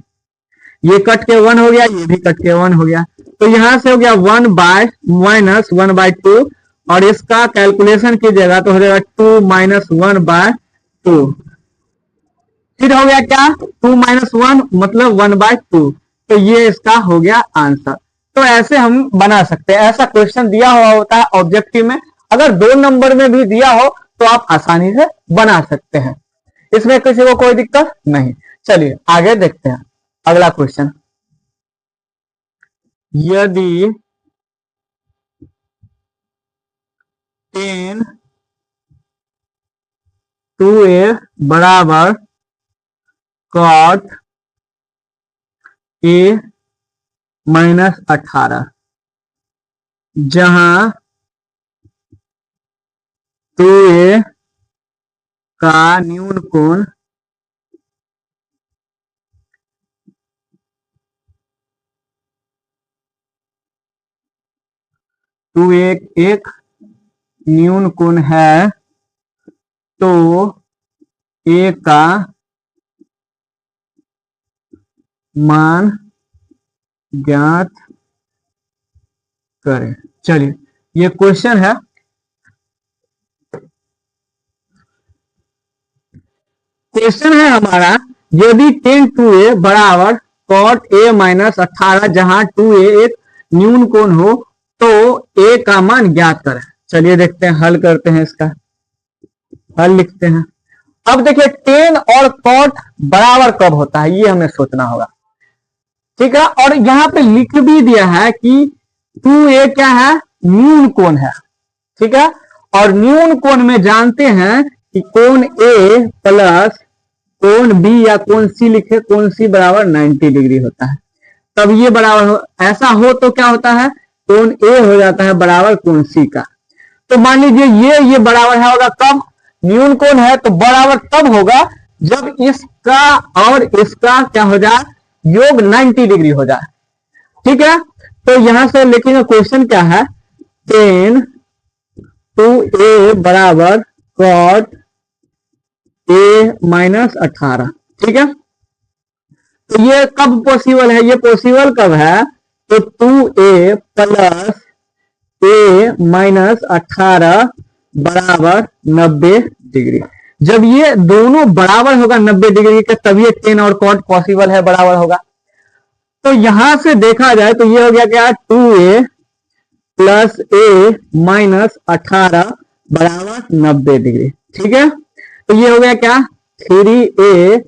ये कट के 1 हो गया, ये भी कट के 1 हो गया। तो यहां से हो गया 1 बाय माइनस 1/2 और इसका कैलकुलेशन कीजिएगा तो हो जाएगा 2 माइनस 1/2। फिर हो गया क्या? 2 माइनस 1 मतलब 1/2। तो ये इसका हो गया आंसर। तो ऐसे हम बना सकते हैं। ऐसा क्वेश्चन दिया हुआ होता है ऑब्जेक्टिव में। अगर 2 नंबर में भी दिया हो तो आप आसानी से बना सकते हैं, इसमें किसी को कोई दिक्कत नहीं। चलिए आगे देखते हैं अगला क्वेश्चन। यदि 10 2a बराबर कॉट a माइनस 18 जहां 2a का न्यून कोण 2a एक न्यून कोण है तो a का मान ज्ञात करें। चलिए ये क्वेश्चन है। क्वेश्चन है हमारा यदि 10 2a बराबर कॉट a माइनस 18 जहां 2a एक न्यून कोण हो तो a का मान ज्ञात करें। चलिए देखते हैं, हल करते हैं, इसका हल लिखते हैं। अब देखिए 10 और कॉट बराबर कब होता है ये हमें सोचना होगा। ठीक है। और यहां पे लिख भी दिया है कि 2a क्या है? न्यून कोण है। ठीक है। और न्यून कोण में जानते हैं कि कोण a प्लस कोण b या कोण c लिखे, कोण c बराबर 90 डिग्री होता है। तब ये बराबर हो, ऐसा हो तो क्या होता है? कोण a हो जाता है बराबर कोण c का। तो मान लीजिए ये बराबर है होगा कब? न्यून कोण है तो बराबर तब होगा जब इसका और इसका क्या हो जाए? योग 90 डिग्री हो जाए। ठीक है। तो यहां से लिखेंगे क्वेश्चन क्या है? 10 2a बराबर कॉट a माइनस 18। ठीक है। तो ये कब पॉसिबल है? ये पॉसिबल कब है? तो 2a प्लस a माइनस 18 बराबर 90 डिग्री। जब ये दोनों बराबर होगा 90 डिग्री का, तभी टेन और कॉट पॉसिबल है, बराबर होगा। तो यहां से देखा जाए तो ये हो गया क्या, 2a प्लस a माइनस 18 बराबर 90 डिग्री। ठीक है, तो ये हो गया क्या, 3a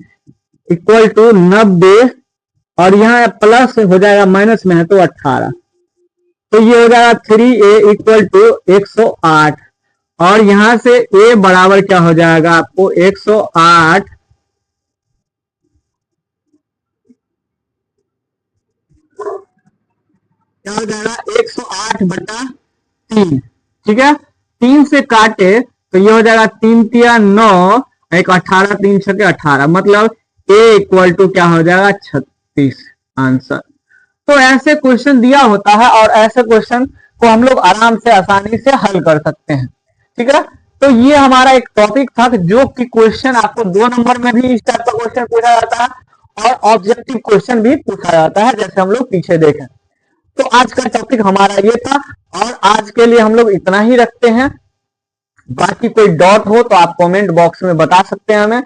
इक्वल टू 90, और यहाँ प्लस हो जाएगा, माइनस में है तो 18, तो ये हो जाएगा 3a इक्वल टू 108, और यहां से a बराबर क्या हो जाएगा आपको 108 क्या हो जाएगा 108 बटा 3। ठीक है, 3 से काटे तो ये हो जाएगा 3 तिया 9, एक 18, 3 छके 18, मतलब a इक्वल टू क्या हो जाएगा 36 आंसर। तो ऐसे क्वेश्चन दिया होता है और ऐसे क्वेश्चन को हम लोग आराम से आसानी से हल कर सकते हैं। ठीक है, तो ये हमारा एक टॉपिक था जो कि क्वेश्चन आपको 2 नंबर में भी इस टाइप का क्वेश्चन पूछा जाता है और ऑब्जेक्टिव क्वेश्चन भी पूछा जाता है, जैसे हम लोग पीछे देखें। तो आज का टॉपिक हमारा ये था और आज के लिए हम लोग इतना ही रखते हैं। बाकी कोई डाउट हो तो आप कमेंट बॉक्स में बता सकते हैं हमें।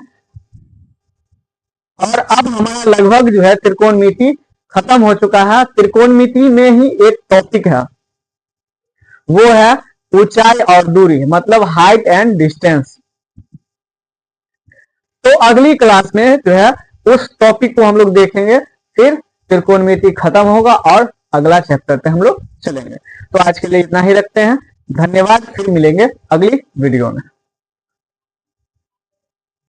और अब हमारा लगभग जो है त्रिकोणमिति खत्म हो चुका है। त्रिकोणमिति में ही एक टॉपिक है, वो है ऊंचाई और दूरी, मतलब हाइट एंड डिस्टेंस। तो अगली क्लास में जो है उस टॉपिक को हम लोग देखेंगे, फिर त्रिकोणमिति खत्म होगा और अगला चैप्टर पे हम लोग चलेंगे। तो आज के लिए इतना ही रखते हैं, धन्यवाद, फिर मिलेंगे अगली वीडियो में।